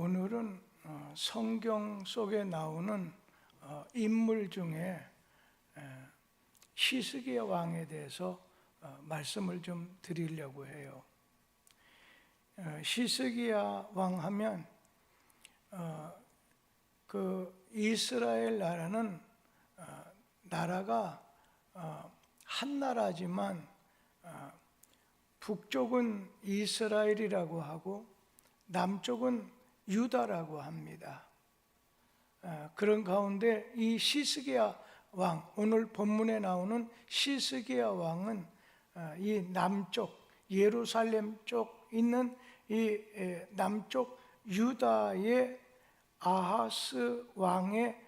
오늘은 성경 속에 나오는 인물 중에 히스기야 왕에 대해서 말씀을 좀 드리려고 해요. 히스기야 왕 하면 그 이스라엘 나라는 나라가 한 나라지만 북쪽은 이스라엘이라고 하고 남쪽은 유다라고 합니다. 그런 가운데 이 히스기야 왕, 오늘 본문에 나오는 히스기야 왕은 이 남쪽 예루살렘 쪽 있는 이 남쪽 유다의 아하스 왕의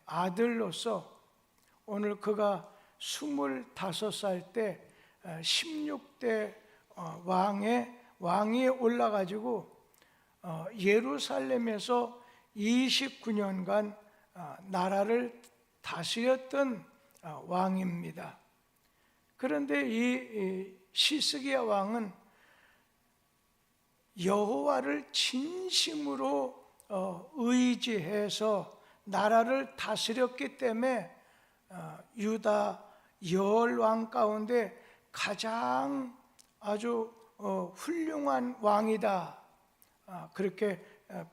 아들로서 오늘 그가 25살 때 16대 왕이 올라가지고 예루살렘에서 29년간 나라를 다스렸던 왕입니다. 그런데 이 히스기야 왕은 여호와를 진심으로 의지해서 나라를 다스렸기 때문에 유다 열왕 가운데 가장 아주 훌륭한 왕이다, 그렇게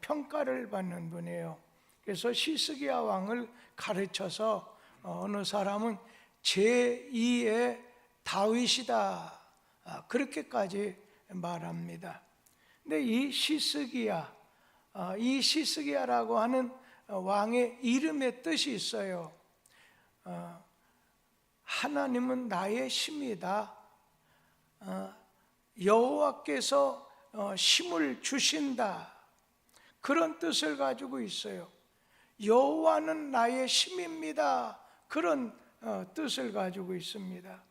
평가를 받는 분이에요. 그래서 히스기야 왕을 가르쳐서 어느 사람은 제2의 다윗이다, 그렇게까지 말합니다. 근데 이 히스기야라고 하는 왕의 이름의 뜻이 있어요. 하나님은 나의 힘이다, 여호와께서 힘을 주신다, 그런 뜻을 가지고 있어요. 여호와는 나의 힘입니다, 그런 뜻을 가지고 있습니다.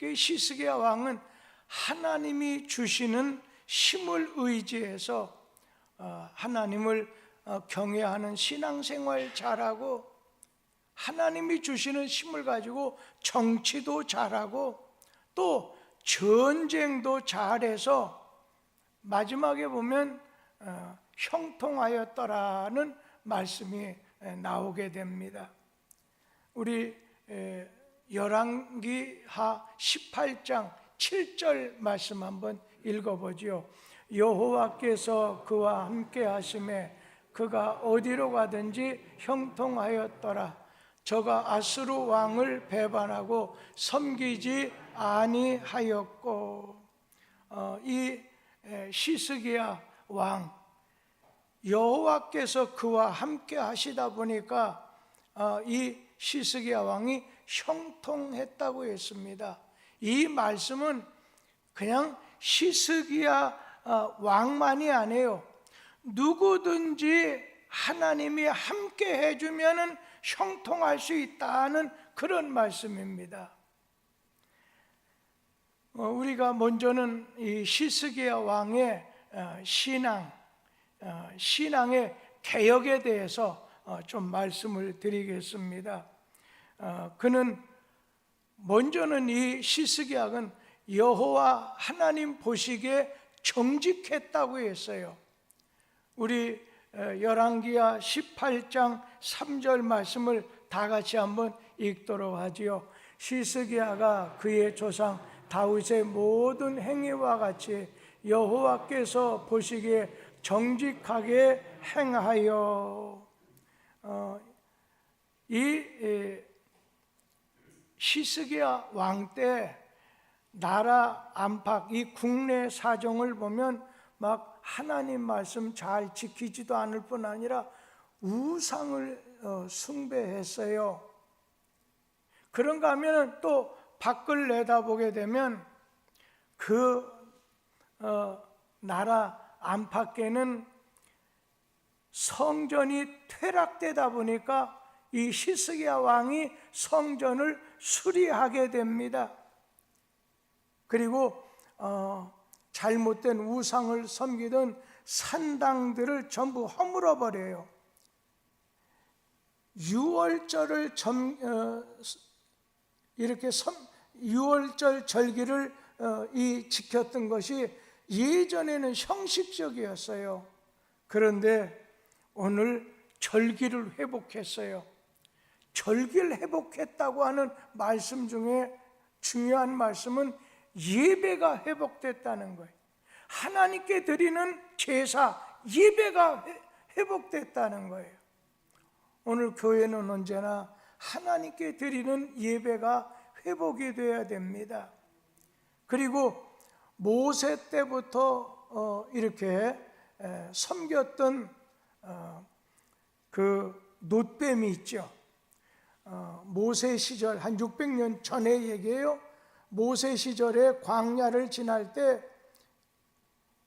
히스기야 왕은 하나님이 주시는 힘을 의지해서 하나님을 경외하는 신앙생활 잘하고, 하나님이 주시는 힘을 가지고 정치도 잘하고, 또 전쟁도 잘해서 마지막에 보면 형통하였더라는 말씀이 나오게 됩니다. 우리 열왕기하 18장 7절 말씀 한번 읽어보지요. 여호와께서 그와 함께 하심에 그가 어디로 가든지 형통하였더라. 저가 아수르 왕을 배반하고 섬기지 아니하였고. 이 히스기야 왕, 여호와께서 그와 함께 하시다 보니까 이 히스기야 왕이 형통했다고 했습니다. 이 말씀은 그냥 히스기야 왕만이 아니에요. 누구든지 하나님이 함께 해주면 형통할 수 있다는 그런 말씀입니다. 우리가 먼저는 이 히스기야 왕의 신앙의 개혁에 대해서 좀 말씀을 드리겠습니다. 그는 먼저는 이 히스기야는 여호와 하나님 보시기에 정직했다고 했어요. 우리 열왕기하 18장 3절 말씀을 다 같이 한번 읽도록 하지요. 히스기야가 그의 조상 다윗의 모든 행위와 같이 여호와께서 보시기에 정직하게 행하여. 이 히스기야 왕 때 나라 안팎, 이 국내 사정을 보면 막 하나님 말씀 잘 지키지도 않을 뿐 아니라 우상을 숭배했어요. 그런가 하면 또 밖을 내다보게 되면 그 나라 안팎에는 성전이 퇴락되다 보니까 이 히스기야 왕이 성전을 수리하게 됩니다. 그리고 잘못된 우상을 섬기던 산당들을 전부 허물어 버려요. 유월절을 이렇게 6월절 절기를 지켰던 것이 예전에는 형식적이었어요. 그런데 오늘 절기를 회복했어요. 절기를 회복했다고 하는 말씀 중에 중요한 말씀은 예배가 회복됐다는 거예요. 하나님께 드리는 제사, 예배가 회복됐다는 거예요. 오늘 교회는 언제나 하나님께 드리는 예배가 회복이 되어야 됩니다. 그리고 모세 때부터 이렇게 섬겼던 그 놋뱀이 있죠. 모세 시절 한 600년 전의 얘기예요. 모세 시절에 광야를 지날 때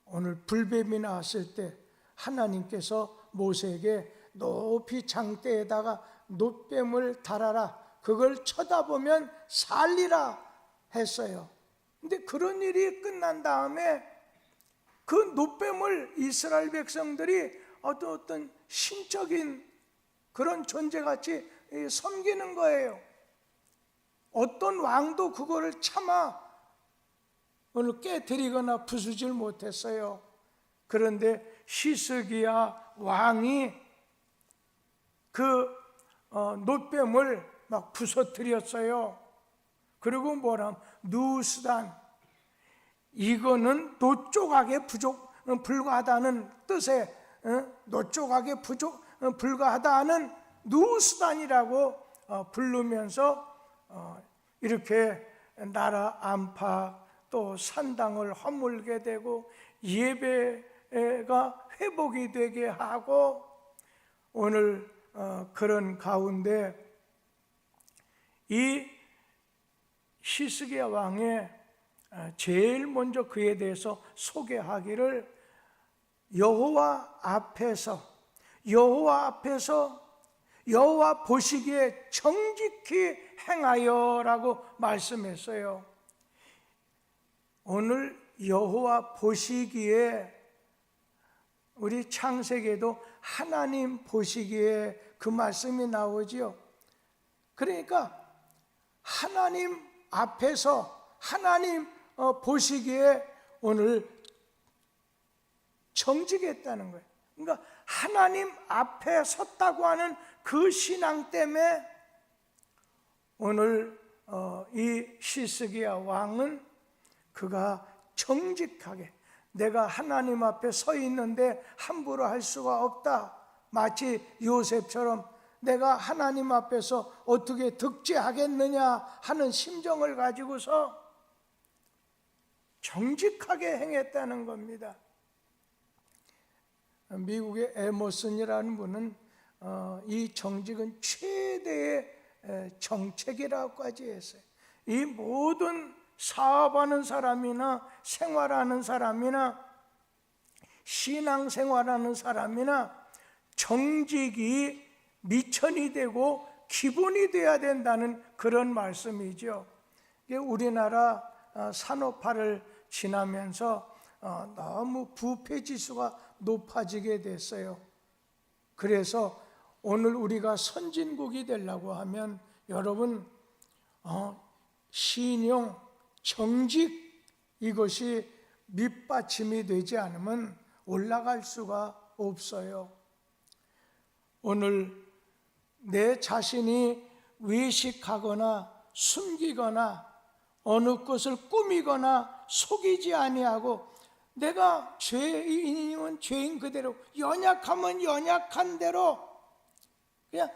오늘 불뱀이 나왔을 때 하나님께서 모세에게 높이 장대에다가 놋뱀을 달아라, 그걸 쳐다보면 살리라 했어요. 근데 그런 일이 끝난 다음에 그 놋뱀을 이스라엘 백성들이 어떤 신적인 그런 존재같이 섬기는 거예요. 어떤 왕도 그거를 차마 오늘 깨뜨리거나 부수질 못했어요. 그런데 히스기야 왕이 그 놋뱀을 막 부서뜨렸어요. 그리고 뭐라 누스단, 이거는 놋조각에 불과하다는 뜻의 놋조각에 불과하다는 누스단이라고 부르면서 이렇게 나라 안팎 또 산당을 허물게 되고 예배가 회복이 되게 하고, 오늘 그런 가운데 이 히스기야 왕의 제일 먼저 그에 대해서 소개하기를 여호와 앞에서 여호와 보시기에 정직히 행하여라고 말씀했어요. 오늘 여호와 보시기에, 우리 창세기에도 하나님 보시기에 그 말씀이 나오지요. 그러니까 하나님 앞에서 하나님 보시기에 오늘 정직했다는 거예요. 그러니까 하나님 앞에 섰다고 하는 그 신앙 때문에 오늘 이 히스기야 왕은 그가 정직하게, 내가 하나님 앞에 서 있는데 함부로 할 수가 없다, 마치 요셉처럼 내가 하나님 앞에서 어떻게 득죄하겠느냐 하는 심정을 가지고서 정직하게 행했다는 겁니다. 미국의 에머슨이라는 분은 이 정직은 최대의 정책이라고까지 했어요. 이 모든 사업하는 사람이나 생활하는 사람이나 신앙생활하는 사람이나 정직이 미천이 되고 기본이 되어야 된다는 그런 말씀이죠. 우리나라 산업화를 지나면서 너무 부패 지수가 높아지게 됐어요. 그래서 오늘 우리가 선진국이 되려고 하면 여러분 신용, 정직, 이것이 밑받침이 되지 않으면 올라갈 수가 없어요. 오늘 내 자신이 외식하거나 숨기거나 어느 것을 꾸미거나 속이지 아니하고, 내가 죄인이면 죄인 그대로, 연약하면 연약한 대로 그냥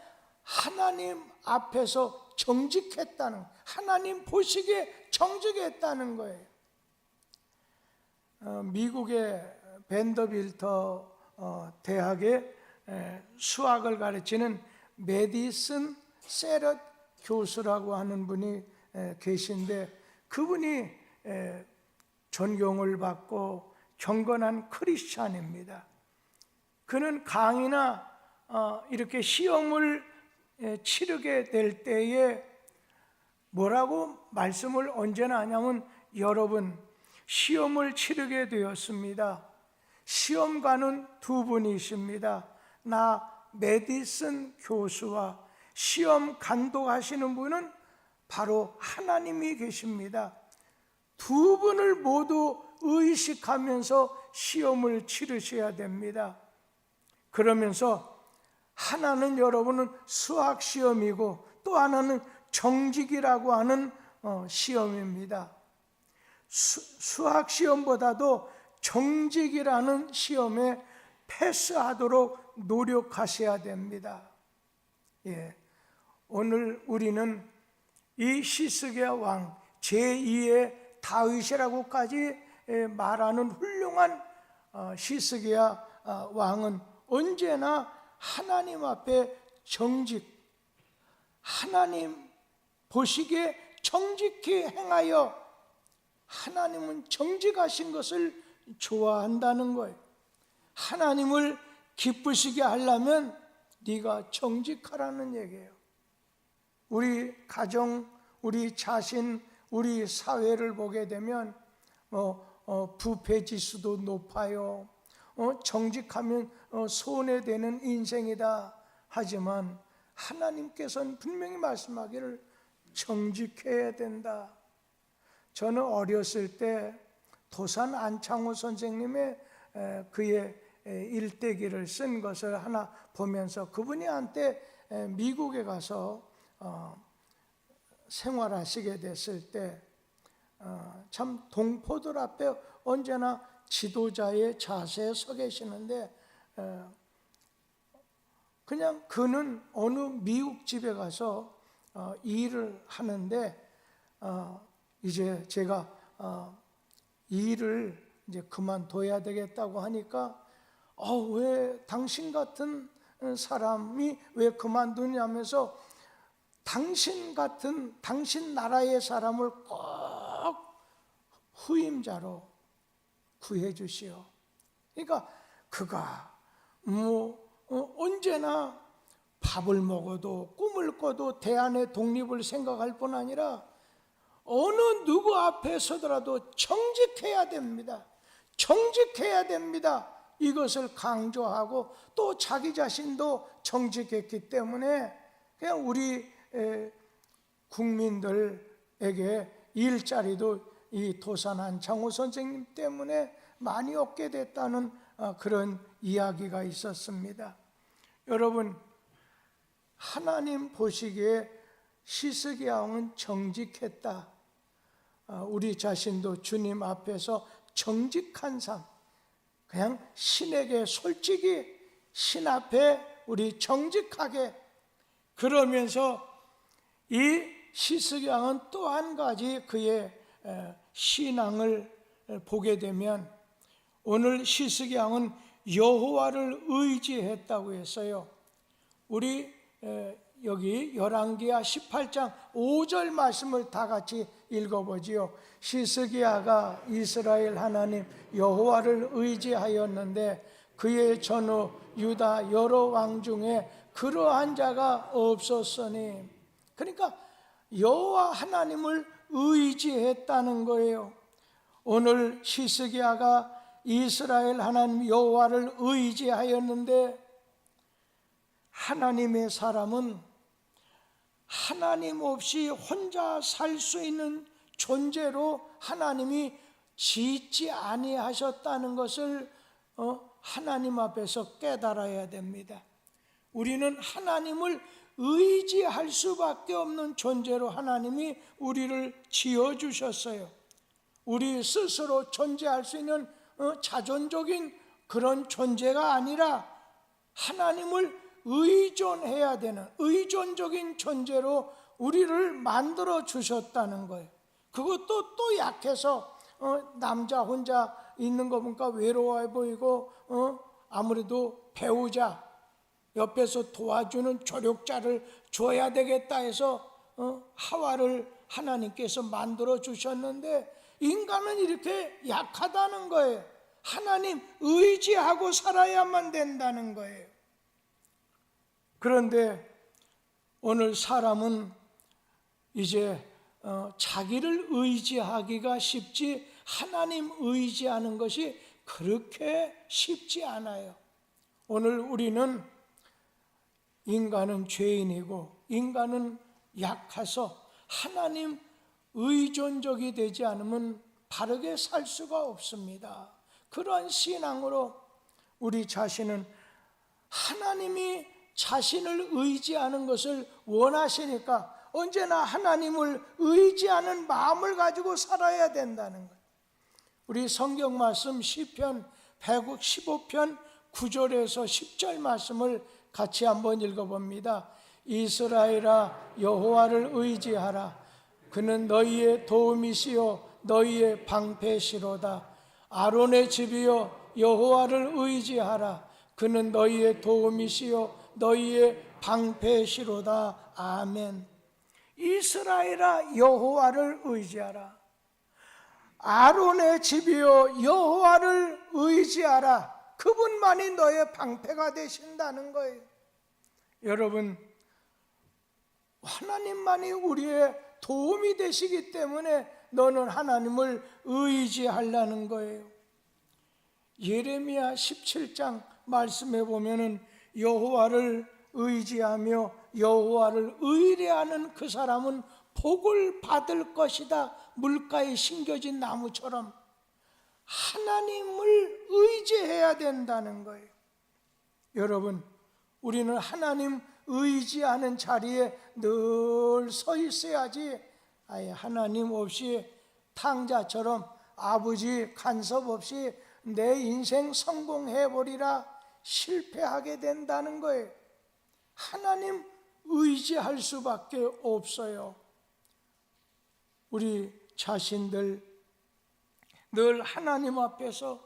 하나님 앞에서 정직했다는, 하나님 보시기에 정직했다는 거예요. 미국의 밴더빌터 대학에 수학을 가르치는 메디슨 세럿 교수라고 하는 분이 계신데, 그분이 존경을 받고 경건한 크리스찬입니다. 그는 강의나 이렇게 시험을 치르게 될 때에 뭐라고 말씀을 언제나 하냐면, 여러분 시험을 치르게 되었습니다. 시험관은 두 분이십니다. 나 메디슨 교수와 시험 감독하시는 분은 바로 하나님이 계십니다. 두 분을 모두 의식하면서 시험을 치르셔야 됩니다. 그러면서 하나는 여러분은 수학 시험이고 또 하나는 정직이라고 하는 시험입니다. 수학 시험보다도 정직이라는 시험에 패스하도록 노력하셔야 됩니다. 오늘 우리는 이 시스기야 왕 제2의 다윗이라고까지 말하는 훌륭한 시스기야 왕은 언제나 하나님 앞에 정직, 하나님 보시기에 정직히 행하여, 하나님은 정직하신 것을 좋아한다는 거예요. 하나님을 기쁘시게 하려면 네가 정직하라는 얘기예요. 우리 가정, 우리 자신, 우리 사회를 보게 되면 부패 지수도 높아요. 정직하면 손해되는 인생이다. 하지만 하나님께서는 분명히 말씀하기를 정직해야 된다. 저는 어렸을 때 도산 안창호 선생님의 그의 일대기를 쓴 것을 하나 보면서, 그분이 한때 미국에 가서 생활하시게 됐을 때 참 동포들 앞에 언제나 지도자의 자세에 서 계시는데, 그냥 그는 어느 미국 집에 가서 일을 하는데, 이제 제가 이 일을 이제 그만둬야 되겠다고 하니까 왜 당신 같은 사람이 왜 그만두냐면서, 당신 같은 당신 나라의 사람을 꼭 후임자로 구해 주시오. 그러니까 그가 언제나 밥을 먹어도 꿈을 꿔도 대한의 독립을 생각할 뿐 아니라 어느 누구 앞에 서더라도 정직해야 됩니다. 정직해야 됩니다. 이것을 강조하고 또 자기 자신도 정직했기 때문에 그냥 우리 국민들에게 일자리도 이 도산 안창호 선생님 때문에 많이 얻게 됐다는 그런 이야기가 있었습니다. 여러분, 하나님 보시기에 시스기야 왕은 정직했다. 우리 자신도 주님 앞에서 정직한 삶, 그냥 신에게 솔직히 신 앞에 우리 정직하게, 그러면서 이 시스기야 왕은 또 한 가지 그의 신앙을 보게 되면, 오늘 시스기야 왕은 여호와를 의지했다고 했어요. 우리 여기 열왕기하 18장 5절 말씀을 다 같이 읽어보지요. 시스기야가 이스라엘 하나님 여호와를 의지하였는데 그의 전후 유다 여러 왕 중에 그러한 자가 없었으니, 그러니까 여호와 하나님을 의지했다는 거예요. 오늘 시스기야가 이스라엘 하나님 여호와를 의지하였는데, 하나님의 사람은 하나님 없이 혼자 살 수 있는 존재로 하나님이 짓지 아니하셨다는 것을 하나님 앞에서 깨달아야 됩니다. 우리는 하나님을 의지할 수밖에 없는 존재로 하나님이 우리를 지어주셨어요. 우리 스스로 존재할 수 있는 자존적인 그런 존재가 아니라 하나님을 의존해야 되는 의존적인 존재로 우리를 만들어 주셨다는 거예요. 그것도 또 약해서 남자 혼자 있는 거 보니까 외로워 보이고, 아무래도 배우자, 옆에서 도와주는 조력자를 줘야 되겠다 해서 하와를 하나님께서 만들어 주셨는데, 인간은 이렇게 약하다는 거예요. 하나님 의지하고 살아야만 된다는 거예요. 그런데 오늘 사람은 이제 자기를 의지하기가 쉽지 하나님 의지하는 것이 그렇게 쉽지 않아요. 오늘 우리는 인간은 죄인이고 인간은 약해서 하나님 의존적이 되지 않으면 바르게 살 수가 없습니다. 그러한 신앙으로 우리 자신은 하나님이 자신을 의지하는 것을 원하시니까 언제나 하나님을 의지하는 마음을 가지고 살아야 된다는 거예요. 우리 성경 말씀 시편 115편 9절에서 10절 말씀을 같이 한번 읽어봅니다. 이스라엘아 여호와를 의지하라. 그는 너희의 도움이시요 너희의 방패시로다. 아론의 집이여 여호와를 의지하라. 그는 너희의 도움이시요 너희의 방패시로다. 아멘. 이스라엘아 여호와를 의지하라. 아론의 집이여 여호와를 의지하라. 그분만이 너의 방패가 되신다는 거예요. 여러분, 하나님만이 우리의 도움이 되시기 때문에 너는 하나님을 의지하려는 거예요. 예레미야 17장 말씀해 보면은 여호와를 의지하며 여호와를 의뢰하는 그 사람은 복을 받을 것이다. 물가에 심겨진 나무처럼 하나님을 의지해야 된다는 거예요. 여러분, 우리는 하나님 의지하는 자리에 늘 서 있어야지 하나님 없이 탕자처럼 아버지 간섭 없이 내 인생 성공해버리라 실패하게 된다는 거예요. 하나님 의지할 수밖에 없어요. 우리 자신들 늘 하나님 앞에서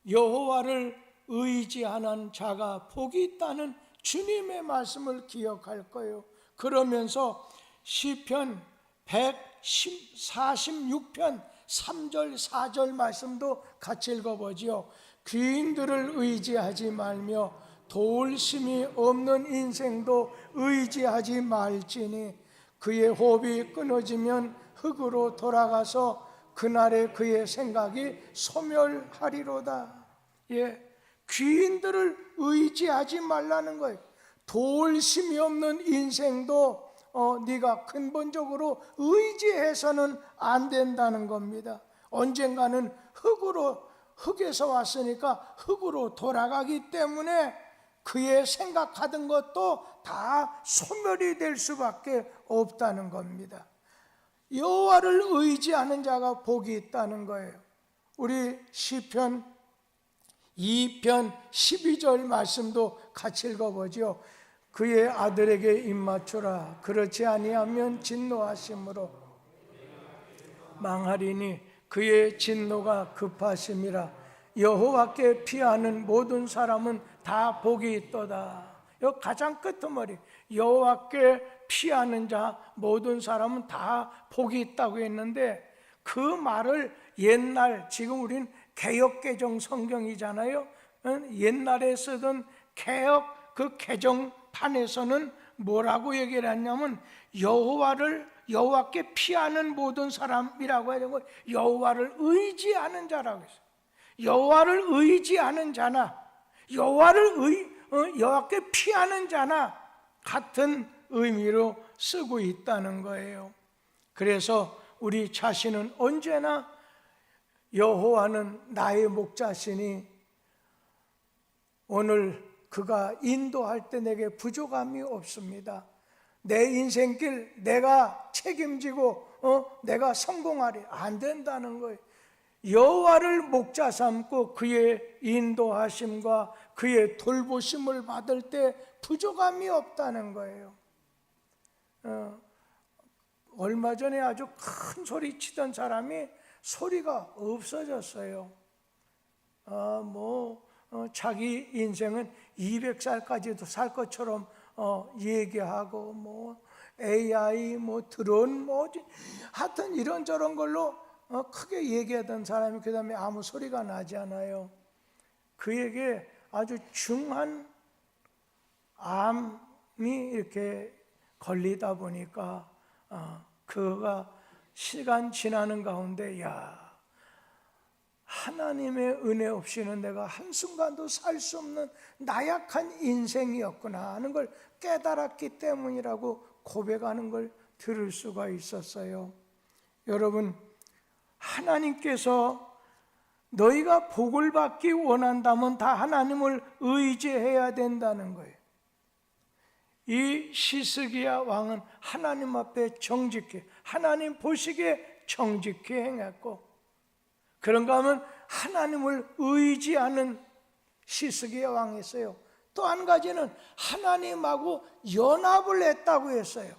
여호와를 의지하는 자가 복이 있다는 주님의 말씀을 기억할 거예요. 그러면서 시편 146편 3절 4절 말씀도 같이 읽어보지요. 귀인들을 의지하지 말며 도울 힘이 없는 인생도 의지하지 말지니 그의 호흡이 끊어지면 흙으로 돌아가서 그날에 그의 생각이 소멸하리로다. 귀인들을 의지하지 말라는 거예요. 도울 힘이 없는 인생도 네가 근본적으로 의지해서는 안 된다는 겁니다. 언젠가는 흙에서 왔으니까 흙으로 돌아가기 때문에 그의 생각하던 것도 다 소멸이 될 수밖에 없다는 겁니다. 여호와를 의지하는 자가 복이 있다는 거예요. 우리 시편 2편 12절 말씀도 같이 읽어보죠. 그의 아들에게 입맞추라. 그렇지 아니하면 진노하심으로 망하리니 그의 진노가 급하심이라. 여호와께 피하는 모든 사람은 다 복이 있도다. 이 가장 끝머리, 여호와께 피하는 자 모든 사람은 다 복이 있다고 했는데 그 말을 옛날, 지금 우린 개역개정 성경이잖아요. 옛날에 쓰던 개역 그 개정판에서는 뭐라고 얘기를 했냐면 여호와께 피하는 모든 사람이라고 해야 되고 여호와를 의지하는 자라고 했어요. 여호와를 의지하는 자나 여호와께 피하는 자나 같은 의미로 쓰고 있다는 거예요. 그래서 우리 자신은 언제나 여호와는 나의 목자시니 오늘 그가 인도할 때 내게 부족함이 없습니다. 내 인생길 내가 책임지고 내가 성공하리 안 된다는 거예요. 여호와를 목자 삼고 그의 인도하심과 그의 돌보심을 받을 때 부족함이 없다는 거예요. 얼마 전에 아주 큰 소리 치던 사람이 소리가 없어졌어요. 자기 인생은 200살까지도 살 것처럼 얘기하고 AI 드론 하여튼 이런저런 걸로 크게 얘기하던 사람이 그 다음에 아무 소리가 나지 않아요. 그에게 아주 중한 암이 이렇게 걸리다 보니까 그가 시간 지나는 가운데 하나님의 은혜 없이는 내가 한순간도 살 수 없는 나약한 인생이었구나 하는 걸 깨달았기 때문이라고 고백하는 걸 들을 수가 있었어요. 여러분, 하나님께서 너희가 복을 받기 원한다면 다 하나님을 의지해야 된다는 거예요. 이 시스기야 왕은 하나님 앞에 정직히, 하나님 보시기에 정직히 행했고, 그런가 하면 하나님을 의지하는 시스기야 왕이었어요. 또 한 가지는 하나님하고 연합을 했다고 했어요.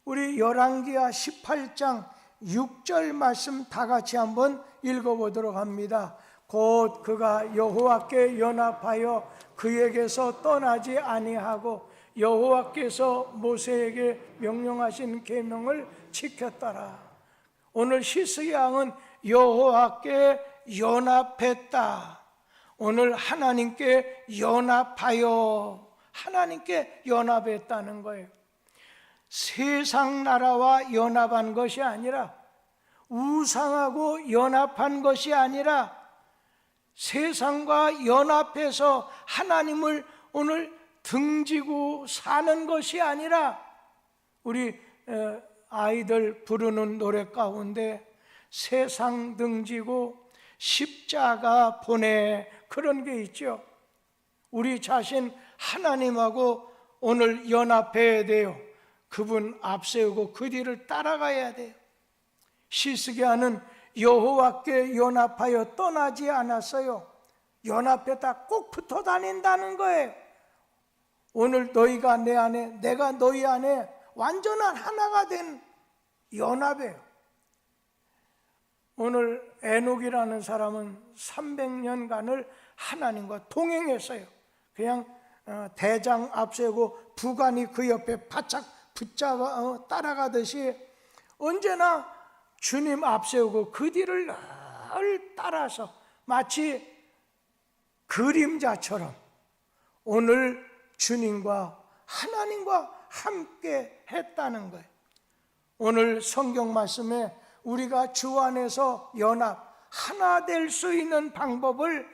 우리 열왕기하 18장 6절 말씀 다 같이 한번 읽어보도록 합니다. 곧 그가 여호와께 연합하여 그에게서 떠나지 아니하고 여호와께서 모세에게 명령하신 계명을 지켰더라. 오늘 시스기야 왕은 여호와께 연합했다. 오늘 하나님께 연합하여, 하나님께 연합했다는 거예요. 세상 나라와 연합한 것이 아니라, 우상하고 연합한 것이 아니라, 세상과 연합해서 하나님을 오늘 등지고 사는 것이 아니라, 우리 아이들 부르는 노래 가운데 세상 등지고 십자가 보내, 그런 게 있죠. 우리 자신 하나님하고 오늘 연합해야 돼요. 그분 앞세우고 그 뒤를 따라가야 돼요. 시스기야는 여호와께 연합하여 떠나지 않았어요. 연합했다 꼭 붙어 다닌다는 거예요. 오늘 너희가 내 안에, 내가 너희 안에 완전한 하나가 된 연합이에요. 오늘 에녹이라는 사람은 300년간을 하나님과 동행했어요. 그냥 대장 앞세우고 부관이 그 옆에 바짝 붙잡아 따라가듯이 언제나 주님 앞세우고 그 뒤를 늘 따라서 마치 그림자처럼 오늘 주님과 하나님과 함께 했다는 거예요. 오늘 성경 말씀에 우리가 주 안에서 연합, 하나 될 수 있는 방법을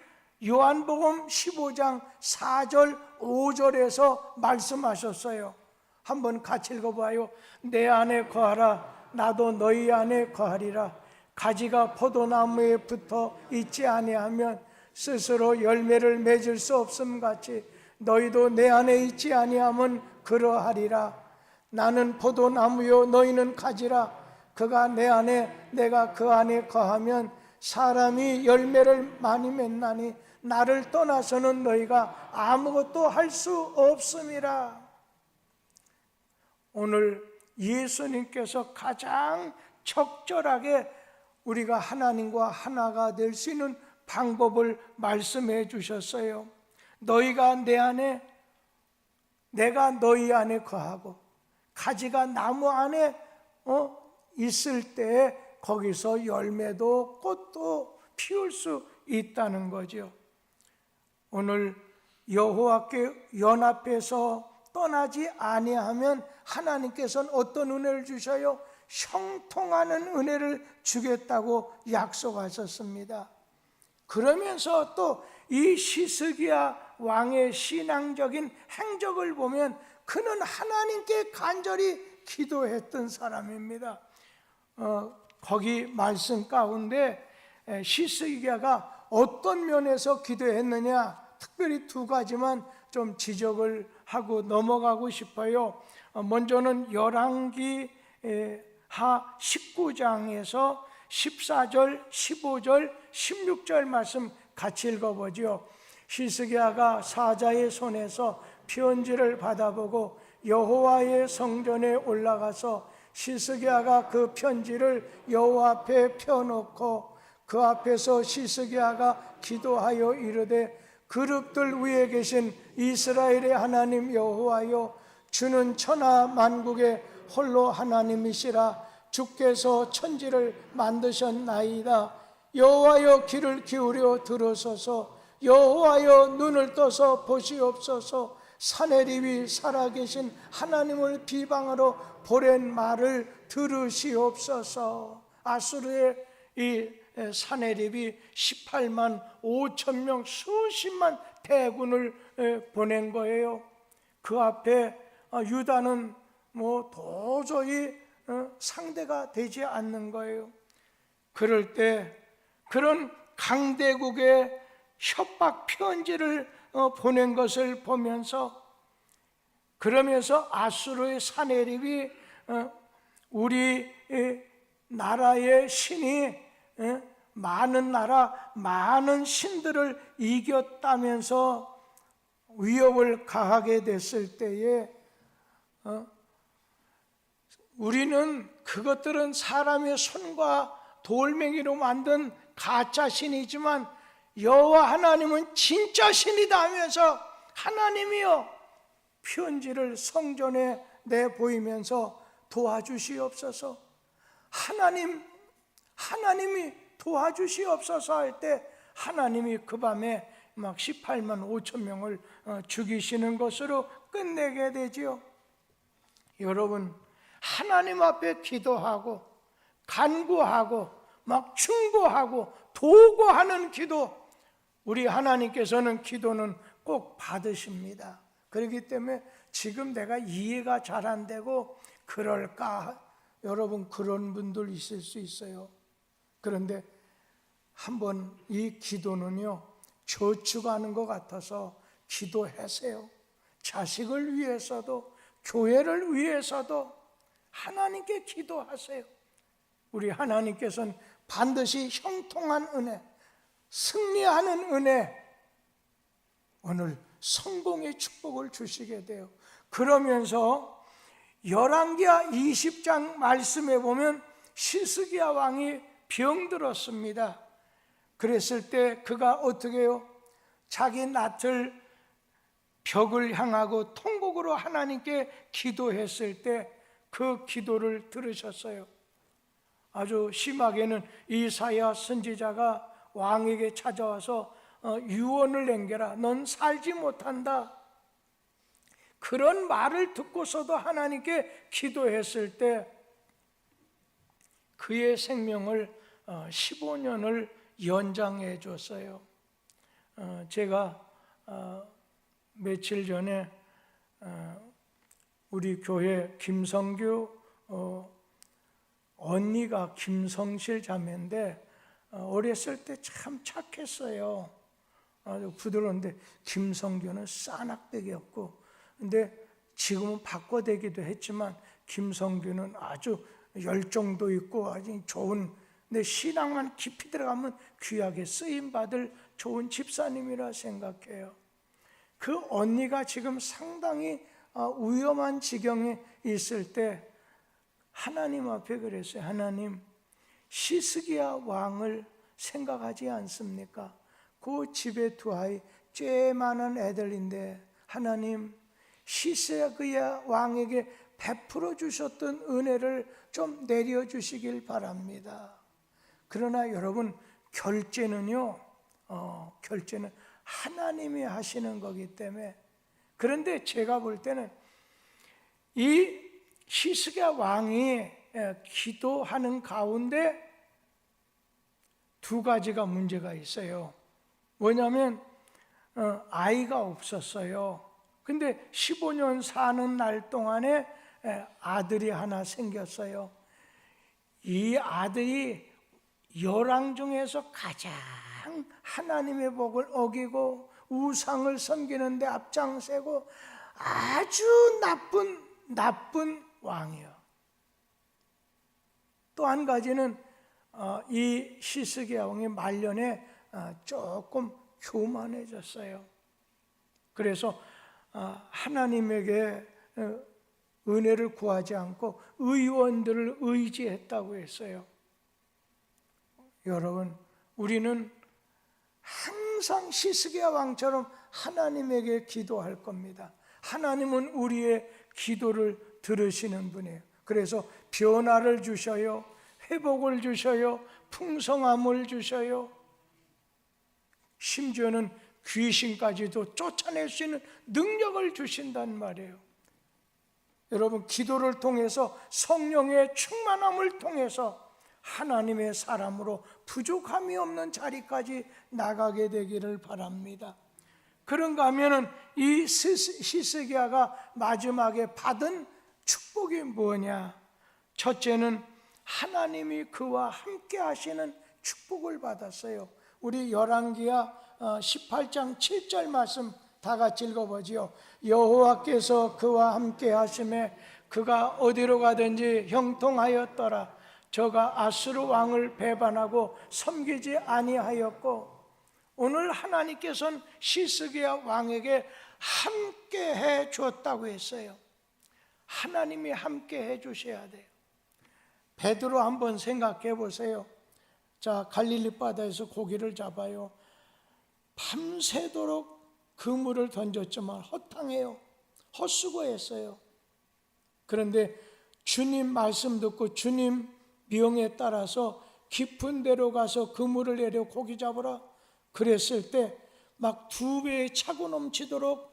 요한복음 15장 4절 5절에서 말씀하셨어요. 한번 같이 읽어봐요. 내 안에 거하라, 나도 너희 안에 거하리라. 가지가 포도나무에 붙어 있지 아니하면 스스로 열매를 맺을 수 없음 같이 너희도 내 안에 있지 아니하면 그러하리라. 나는 포도나무요 너희는 가지라. 그가 내 안에 내가 그 안에 거하면 사람이 열매를 많이 맺나니 나를 떠나서는 너희가 아무것도 할 수 없음이라. 오늘 예수님께서 가장 적절하게 우리가 하나님과 하나가 될 수 있는 방법을 말씀해 주셨어요. 너희가 내 안에, 내가 너희 안에 거하고 가지가 나무 안에 있을 때 거기서 열매도 꽃도 피울 수 있다는 거죠. 오늘 여호와께 연합해서 떠나지 아니하면 하나님께서는 어떤 은혜를 주셔요? 형통하는 은혜를 주겠다고 약속하셨습니다. 그러면서 또 이 시스기야 왕의 신앙적인 행적을 보면 그는 하나님께 간절히 기도했던 사람입니다. 거기 말씀 가운데 시스기야가 어떤 면에서 기도했느냐, 특별히 두 가지만 좀 지적을 하고 넘어가고 싶어요. 먼저는 열왕기하 19장에서 14절, 15절, 16절 말씀 같이 읽어보죠. 시스기야가 사자의 손에서 편지를 받아보고 여호와의 성전에 올라가서 시스기야가 그 편지를 여호와 앞에 펴놓고 그 앞에서 시스기야가 기도하여 이르되 그룹들 위에 계신 이스라엘의 하나님 여호와여, 주는 천하 만국의 홀로 하나님이시라. 주께서 천지를 만드셨나이다. 여호와여, 귀를 기울여 들으소서. 여호와여, 눈을 떠서 보시옵소서. 사내립이 살아계신 하나님을 비방하러 보낸 말을 들으시옵소서. 아수르의 이 사내립이 18만 5천 명 수십만 대군을 보낸 거예요. 그 앞에 유다는 도저히 상대가 되지 않는 거예요. 그럴 때 그런 강대국에 협박 편지를 보낸 것을 보면서, 그러면서 아수르의 사내립이 우리 나라의 신이 많은 나라, 많은 신들을 이겼다면서 위협을 가하게 됐을 때에 우리는 그것들은 사람의 손과 돌멩이로 만든 가짜 신이지만 여호와 하나님은 진짜 신이다 하면서 하나님이여 편지를 성전에 내보이면서 도와주시옵소서, 하나님이 도와주시옵소서 할 때 하나님이 그 밤에 막 18만 5천 명을 죽이시는 것으로 끝내게 되지요. 여러분, 하나님 앞에 기도하고 간구하고 막 충고하고 도구하는 기도, 우리 하나님께서는 기도는 꼭 받으십니다. 그렇기 때문에 지금 내가 이해가 잘 안 되고 그럴까, 여러분 그런 분들 있을 수 있어요. 그런데 한번 이 기도는요 저축하는 것 같아서 기도하세요. 자식을 위해서도 교회를 위해서도 하나님께 기도하세요. 우리 하나님께서는 반드시 형통한 은혜, 승리하는 은혜, 오늘 성공의 축복을 주시게 돼요. 그러면서 열왕기하 20장 말씀에 보면 시스기야 왕이 병들었습니다. 그랬을 때 그가 어떻게 해요? 자기 낯을 벽을 향하고 통곡으로 하나님께 기도했을 때 그 기도를 들으셨어요. 아주 심하게는 이사야 선지자가 왕에게 찾아와서 유언을 남겨라, 넌 살지 못한다, 그런 말을 듣고서도 하나님께 기도했을 때 그의 생명을 15년을 연장해 줬어요. 제가 며칠 전에 우리 교회 김성규 언니가 김성실 자매인데 어렸을 때 참 착했어요. 아주 부드러운데 김성규는 싸납백이었고, 근데 지금은 바꿔대기도 했지만 김성규는 아주 열정도 있고 아주 좋은, 내 신앙만 깊이 들어가면 귀하게 쓰임받을 좋은 집사님이라 생각해요. 그 언니가 지금 상당히 위험한 지경에 있을 때 하나님 앞에 그랬어요. 하나님, 시스기야 왕을 생각하지 않습니까? 그 집에 두 아이 꽤 많은 애들인데 하나님, 시스기야 왕에게 베풀어 주셨던 은혜를 좀 내려주시길 바랍니다. 그러나 여러분, 결제는요, 결제는 하나님이 하시는 거기 때문에, 그런데 제가 볼 때는 이 시스기야 왕이 기도하는 가운데 두 가지가 문제가 있어요. 뭐냐면 아이가 없었어요. 근데 15년 사는 날 동안에 아들이 하나 생겼어요. 이 아들이 열왕 중에서 가장 하나님의 복을 어기고 우상을 섬기는 데 앞장서고 아주 나쁜 왕이요. 또 한 가지는 이 시스기야 왕이 말년에 조금 교만해졌어요. 그래서 하나님에게 은혜를 구하지 않고 의원들을 의지했다고 했어요. 여러분, 우리는 항상 시스기야 왕처럼 하나님에게 기도할 겁니다. 하나님은 우리의 기도를 들으시는 분이에요. 그래서 변화를 주셔요, 회복을 주셔요, 풍성함을 주셔요, 심지어는 귀신까지도 쫓아낼 수 있는 능력을 주신단 말이에요. 여러분, 기도를 통해서 성령의 충만함을 통해서 하나님의 사람으로 부족함이 없는 자리까지 나가게 되기를 바랍니다. 그런가 하면은 이 시스기야가 마지막에 받은 축복이 뭐냐? 첫째는 하나님이 그와 함께 하시는 축복을 받았어요. 우리 열왕기하 18장 7절 말씀 다 같이 읽어보지요. 여호와께서 그와 함께 하심에 그가 어디로 가든지 형통하였더라. 저가 아수르 왕을 배반하고 섬기지 아니하였고. 오늘 하나님께서는 시스기야 왕에게 함께 해 주었다고 했어요. 하나님이 함께 해 주셔야 돼요. 베드로 한번 생각해 보세요. 자, 갈릴리 바다에서 고기를 잡아요. 밤새도록 그물을 던졌지만 허탕해요. 헛수고했어요. 그런데 주님 말씀 듣고 주님 명에 따라서 깊은 데로 가서 그물을 내려 고기 잡으라 그랬을 때 막 2배에 차고 넘치도록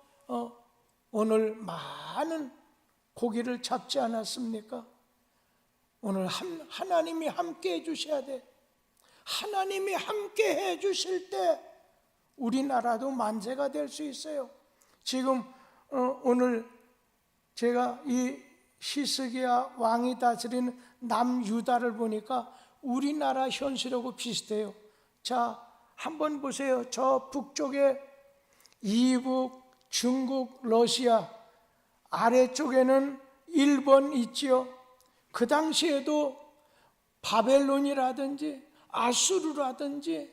오늘 많은 고기를 잡지 않았습니까? 오늘 하나님이 함께 해주셔야 돼. 하나님이 함께 해주실 때 우리나라도 만세가 될 수 있어요. 지금 오늘 제가 이 시스기야 왕이 다스리는 남유다를 보니까 우리나라 현실하고 비슷해요. 자, 한번 보세요. 저 북쪽에 이북, 중국, 러시아, 아래쪽에는 일본 있지요. 그 당시에도 바벨론이라든지 아수르라든지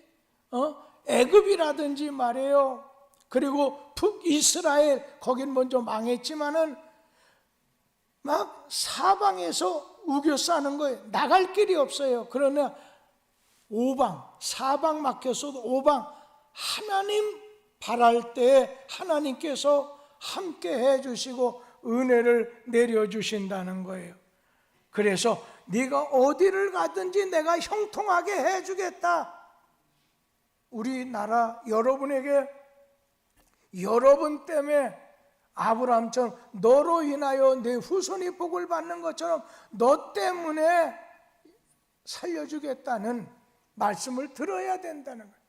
애굽이라든지 말이에요. 그리고 북이스라엘, 거긴 먼저 망했지만은 막 사방에서 우겨 싸는 거예요. 나갈 길이 없어요. 그러나 사방 막혔어도 오방 하나님 바랄 때 하나님께서 함께 해주시고 은혜를 내려주신다는 거예요. 그래서 네가 어디를 가든지 내가 형통하게 해주겠다. 우리나라 여러분에게 여러분 때문에 아브라함처럼 너로 인하여 내 후손이 복을 받는 것처럼 너 때문에 살려주겠다는 말씀을 들어야 된다는 거예요.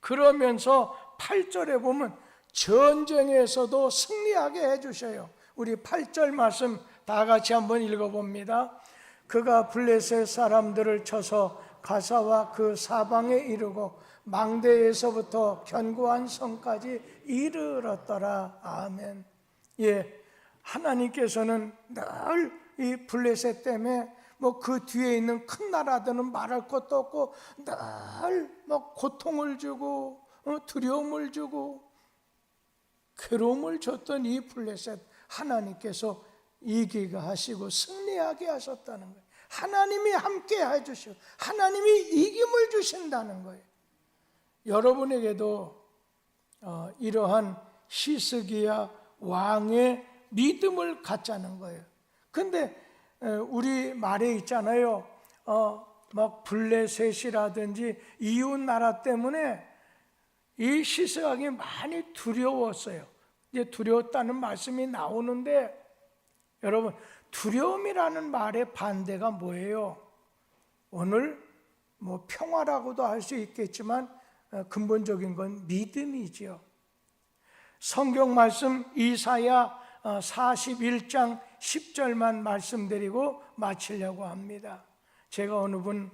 그러면서 8절에 보면 전쟁에서도 승리하게 해주셔요. 우리 8절 말씀 다 같이 한번 읽어봅니다. 그가 블레셋 사람들을 쳐서 가사와 그 사방에 이르고 망대에서부터 견고한 성까지 이르렀더라. 아멘. 예, 하나님께서는 늘 이 블레셋 때문에 그 뒤에 있는 큰 나라들은 말할 것도 없고 늘 고통을 주고 두려움을 주고 괴로움을 줬던 이 블레셋 하나님께서 이기게 하시고 승리하게 하셨다는 거예요. 하나님이 함께 해주시고 하나님이 이김을 주신다는 거예요. 여러분에게도 이러한 시스기야 왕의 믿음을 갖자는 거예요. 근데 우리 말에 있잖아요. 막 블레셋이라든지 이웃 나라 때문에 이 시스기야가 많이 두려웠어요. 이제 두려웠다는 말씀이 나오는데 여러분, 두려움이라는 말의 반대가 뭐예요? 오늘 평화라고도 할 수 있겠지만 근본적인 건 믿음이지요. 성경 말씀 이사야 41장 10절만 말씀드리고 마치려고 합니다. 제가 어느 분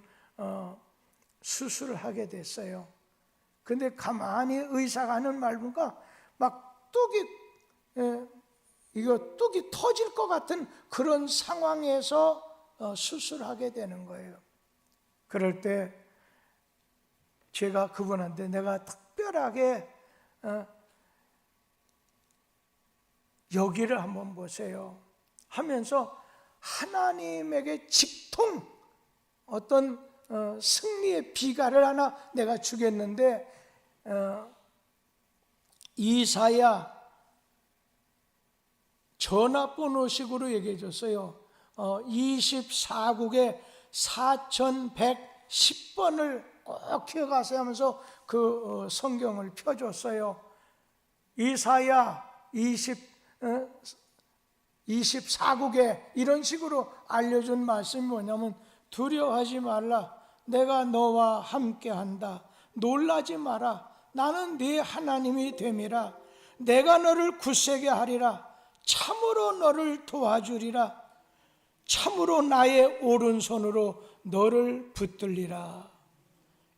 수술을 하게 됐어요. 근데 가만히 의사가 하는 말 보니까 막 뚝이 터질 것 같은 그런 상황에서 수술하게 되는 거예요. 그럴 때 제가 그분한테 내가 특별하게 여기를 한번 보세요 하면서 하나님에게 직통 어떤 승리의 비가를 하나 내가 주겠는데 이사야 전화번호식으로 얘기해 줬어요. 24국에 4110번을 꼭 기억하세요 하면서 그 성경을 펴줬어요. 이사야 24국에 이런 식으로 알려준 말씀이 뭐냐면 두려워하지 말라. 내가 너와 함께한다. 놀라지 마라. 나는 네 하나님이 됨이라. 내가 너를 굳세게 하리라. 참으로 너를 도와주리라. 참으로 나의 오른손으로 너를 붙들리라.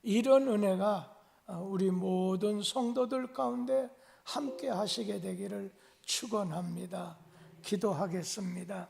이런 은혜가 우리 모든 성도들 가운데 함께 하시게 되기를 축원합니다. 기도하겠습니다.